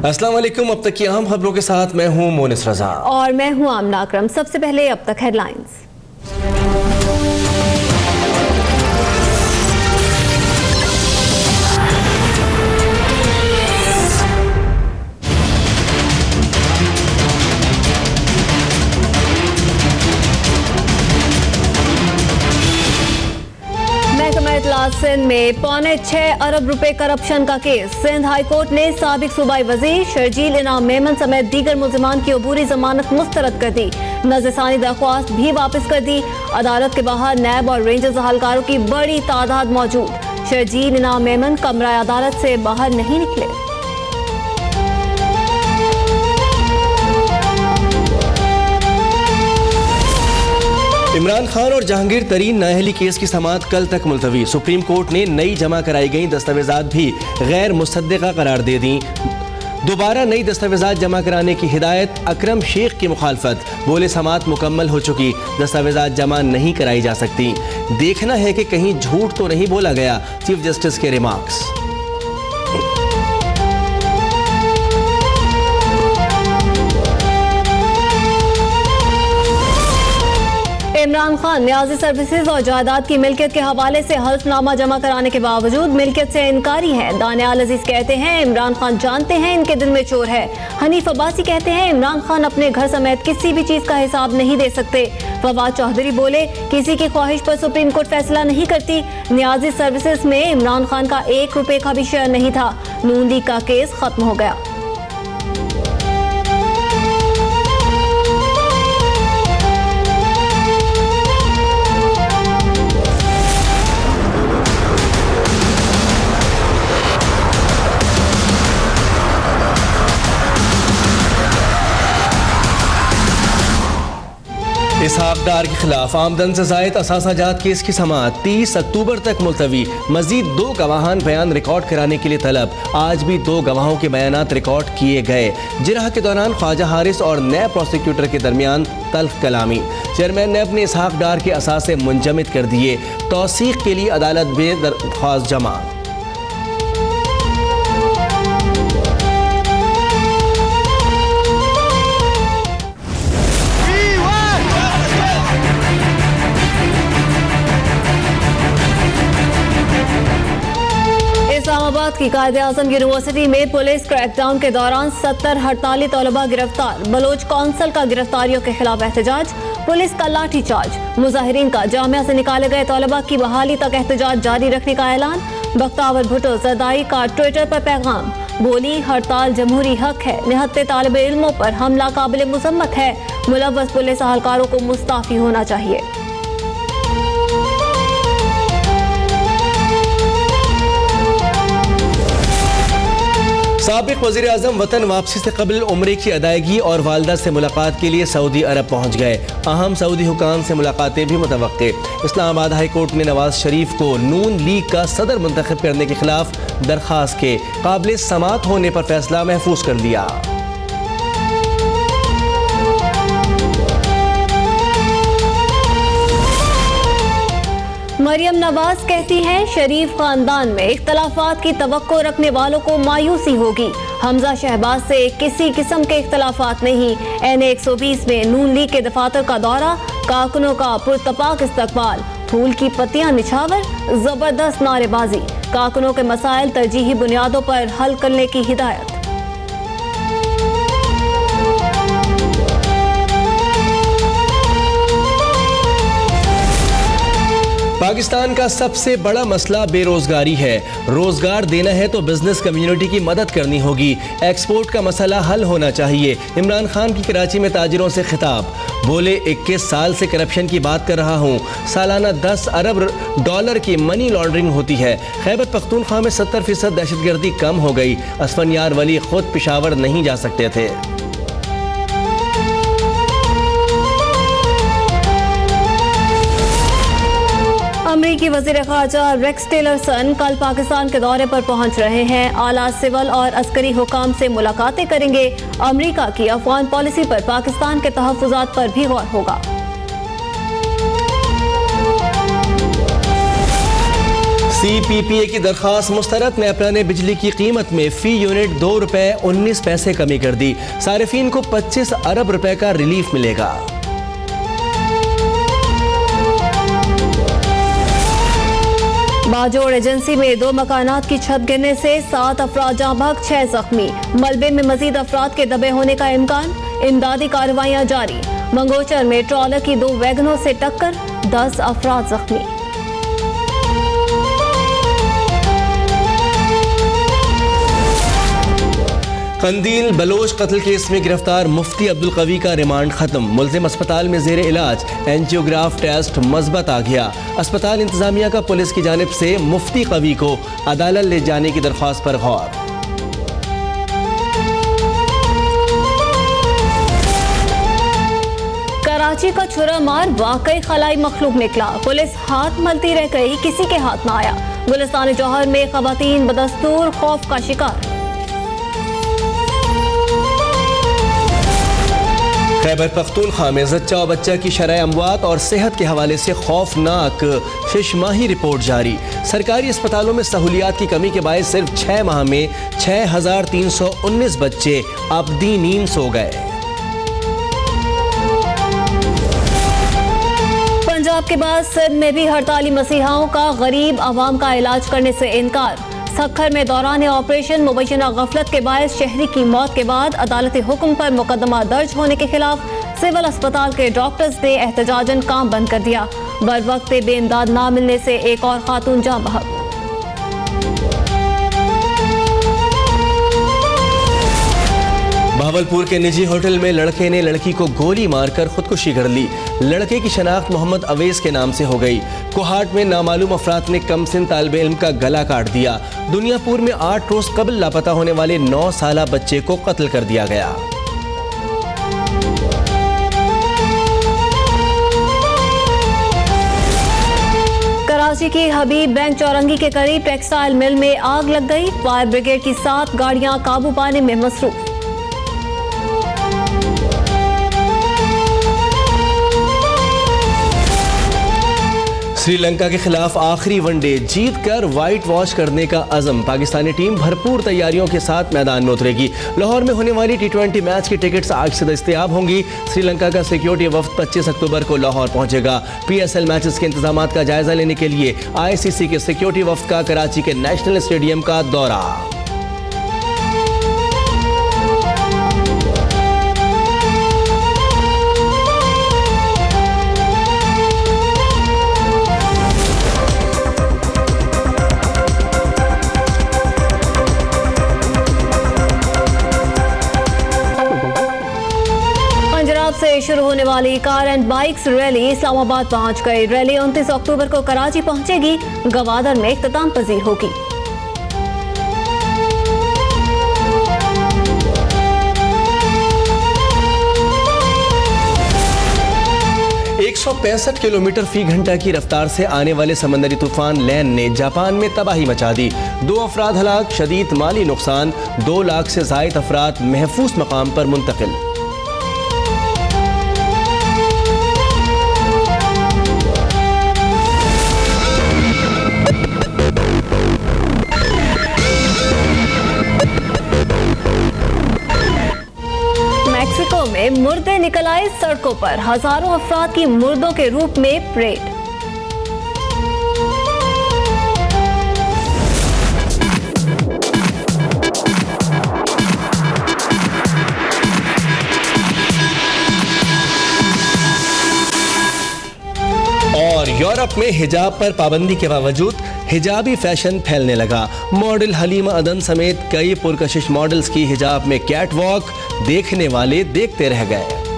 अस्सलाम वालेकुम। अब तक की अहम खबरों के साथ मैं हूं मोनिस रजा और मैं हूं आमना अकरम। सबसे पहले अब तक हेडलाइंस। सिंध में 6.25 अरब रुपए करप्शन का केस। सिंध हाई कोर्ट ने साबिक सूबाई वजीर शर्जील इनाम मेमन समेत दीगर मुल्जिमान की अबूरी जमानत मुस्तरद कर दी। नज़रसानी दरख्वास्त भी वापस कर दी। अदालत के बाहर नैब और रेंजर्स अहलकारों की बड़ी तादाद मौजूद। शर्जील इनाम मेमन कमरा अदालत से बाहर नहीं निकले। इमरान खान और जहांगीर तरीन नाअहली केस की समाअत कल तक मुलतवी। सुप्रीम कोर्ट ने नई जमा कराई गई दस्तावेजात भी गैर मुसद्दिका करार दे दी। दोबारा नई दस्तावेजात जमा कराने की हिदायत। अकरम शेख की मुखालफत, बोले समाअत मुकम्मल हो चुकी, दस्तावेजात जमा नहीं कराई जा सकती। देखना है कि कहीं झूठ तो नहीं बोला गया, चीफ जस्टिस के रिमार्क्स। इमरान खान न्याजी सर्विसेज और जायदाद की मिल्कियत के हवाले से हल्फनामा जमा कराने के बावजूद मिल्कियत से इनकारी हैं। दानियाल अजीज कहते हैं इमरान खान जानते हैं इनके दिल में चोर है। हनीफ अब्बासी कहते हैं इमरान खान अपने घर समेत किसी भी चीज का हिसाब नहीं दे सकते। फवाद चौधरी बोले किसी की ख्वाहिश पर सुप्रीम कोर्ट फैसला नहीं करती। न्याजी सर्विसेज में इमरान खान का 1 रुपए का भी शेयर नहीं था। नून लीग का केस खत्म हो गया। इसहाक डार के खिलाफ आमदन से जायद असासाजात केस की समाअत 30 अक्टूबर तक मुलतवी। मजीद 2 गवाहान बयान रिकॉर्ड कराने के लिए तलब। आज भी 2 गवाहों के बयानात रिकॉर्ड किए गए। जिरह के दौरान ख्वाजा हारिस और नैब प्रोसिक्यूटर के दरमियान तल्ख कलामी। चेयरमैन नैब ने इसहाक डार के असासे मुंजमद कर दिए। तौसीक के लिए अदालत में दरख्वास्त जमा। इस्लामाबाद की कायद-ए-आज़म यूनिवर्सिटी में पुलिस क्रैकडाउन के दौरान 70 हड़ताली तलबा गिरफ्तार। बलोच कौंसिल का गिरफ्तारियों के खिलाफ एहतजाज। पुलिस का लाठीचार्ज। मुजाहिरीन का जामिया से निकाले गए तलबा की बहाली तक एहतजाज जारी रखने का ऐलान। बख्तावर भुट्टो ज़रदारी का ट्विटर पर पैगाम। बोली हड़ताल जमहूरी हक है, निहत्ते तालिबे इल्मों पर हमला काबिल मुज़म्मत है। मुलव्वस पुलिस अहलकारों को मुस्ताफी होना चाहिए। साबिक वज़ीर आज़म वतन वापसी से कबल उम्रे की अदायगी और वालदा से मुलाकात के लिए सऊदी अरब पहुँच गए। अहम सऊदी हुकाम से मुलाकातें भी मुतवक्के। इस्लामाबाद हाई कोर्ट ने नवाज शरीफ को नून लीग का सदर मुंतखब करने के खिलाफ दरख्वास्त के काबिल समाअत होने पर फैसला महफूज कर लिया। मरियम नवाज कहती हैं शरीफ खानदान में इख्तलाफात की तवक्को रखने वालों को मायूसी होगी। हमजा शहबाज से किसी किस्म के इख्तलाफात नहीं। NA 120 में नून लीग के दफातर का दौरा। कारकुनों का पुरतपाक इस्तकबाल। फूल की पत्तियां निछावर, जबरदस्त नारेबाजी। कारकुनों के मसाइल तरजीही बुनियादों पर हल करने की हिदायत। पाकिस्तान का सबसे बड़ा मसला बेरोजगारी है। रोजगार देना है तो बिजनेस कम्युनिटी की मदद करनी होगी। एक्सपोर्ट का मसला हल होना चाहिए। इमरान खान की कराची में ताजिरों से खिताब। बोले 21 साल से करप्शन की बात कर रहा हूँ। सालाना 10 अरब डॉलर की मनी लॉन्ड्रिंग होती है। खैबर पख्तूनख्वा में 70% दहशतगर्दी कम हो गई। असफनियार वली खुद पेशावर नहीं जा सकते थे। अमरीकी वज़ीर ख़ारजा रेक्स टिलरसन कल पाकिस्तान के दौरे पर पहुंच रहे हैं। आला सिविल और अस्करी हुकाम से मुलाकातें करेंगे। अमरीका की अफगान पॉलिसी पर पाकिस्तान के तहफ़्फ़ुज़ात पर भी गौर होगा। CPPA की दरखास्त मुस्तरद। नेपरा ने बिजली की कीमत में फी यूनिट ₹2.19 कमी कर दी। सारिफीन को 25 अरब रुपए का रिलीफ मिलेगा। बाजोड़ एजेंसी में 2 मकानात की छत गिरने से 7 अफराद जाँ बहक, 6 जख्मी। मलबे में मजीद अफराद के दबे होने का इम्कान। इमदादी कार्रवाइयाँ जारी। मंगोचर में ट्रॉलर की 2 वैगनों से टक्कर, 10 अफराद जख्मी। कंदील बलोच कत्ल केस में गिरफ्तार मुफ्ती अब्दुल कवी का रिमांड खत्म। मुलजिम अस्पताल में जेर इलाज। एंजियोग्राफ टेस्ट मस्बत आ गया। अस्पताल इंतजामिया का पुलिस की जानिब से मुफ्ती कवी को अदालत ले जाने की दरख्वास्त पर गौर। कराची का छुरा मार वाकई खलाई मखलूक निकला। पुलिस हाथ मलती रह गई, किसी के हाथ न आया। गुलिस्तान जौहर में खवातीन बदस्तूर खौफ का शिकार। खैबर पख्तूनख्वा में जच्चा और बच्चा की शरह अमवात और सेहत के हवाले से खौफनाक शिशमाही रिपोर्ट जारी। सरकारी अस्पतालों में सहूलियात की कमी के बायस सिर्फ 6 माह में 6319 बच्चे अबदी नींद सो गए। पंजाब के बाद सिंध में भी हड़ताली मसीहाओं का गरीब आवाम का इलाज करने से इनकार। सक्खर में दौरान ऑपरेशन मुबैना गफलत के बायस शहरी की मौत के बाद अदालती हुक्म पर मुकदमा दर्ज होने के खिलाफ सिविल अस्पताल के डॉक्टर्स ने एहतजाजन काम बंद कर दिया। बर वक्त बेइमदाद ना मिलने से एक और खातून जाँ बहक। भावलपुर के निजी होटल में लड़के ने लड़की को गोली मारकर खुदकुशी कर ली। लड़के की शनाख्त मोहम्मद अवेस के नाम से हो गई। कोहाट में नामालूम अफराद ने कमसिन तालिबे इल्म का गला काट दिया। दुनियापुर में 8 रोज कबल लापता होने वाले 9 साला बच्चे को कत्ल कर दिया गया। कराची की हबीब बैंक चौरंगी के करीब टेक्सटाइल मिल में आग लग गई। फायर ब्रिगेड की 7 गाड़ियां काबू पाने में मसरूफ। श्रीलंका के खिलाफ आखिरी वनडे जीत कर व्हाइट वॉश करने का अज़म। पाकिस्तानी टीम भरपूर तैयारियों के साथ मैदान में उतरेगी। लाहौर में होने वाली T20 मैच की टिकट्स आज से दस्तयाब होंगी। श्रीलंका का सिक्योरिटी वफ्द 25 अक्टूबर को लाहौर पहुंचेगा। PSL मैचेस के इंतजाम का जायजा लेने के लिए ICC के सिक्योरिटी वफ्द का कराची के नेशनल स्टेडियम का दौरा। से शुरू होने वाली car and bikes rally Islamabad पहुंच गई। रैली 29 अक्टूबर को कराची पहुंचेगी। गवादर में इख्तिताम पजीर होगी। ₹165 किलोमीटर फी घंटा की रफ्तार से आने वाले समंदरी तूफान लैन ने जापान में तबाही मचा दी। 2 अफराद हलाक, शदीद माली नुकसान। 2 लाख से ज़ायद अफराद महफूज मकाम पर मुंतकिल। मेक्सिको में मुर्दे निकल आए सड़कों पर। हजारों अफराद की मुर्दों के रूप में परेड। और यूरोप में हिजाब पर पाबंदी के बावजूद हिजाबी फैशन फैलने लगा। मॉडल हलीमा अदन समेत कई पुरकशिश मॉडल्स की हिजाब में कैट वॉक देखने वाले देखते रह गए।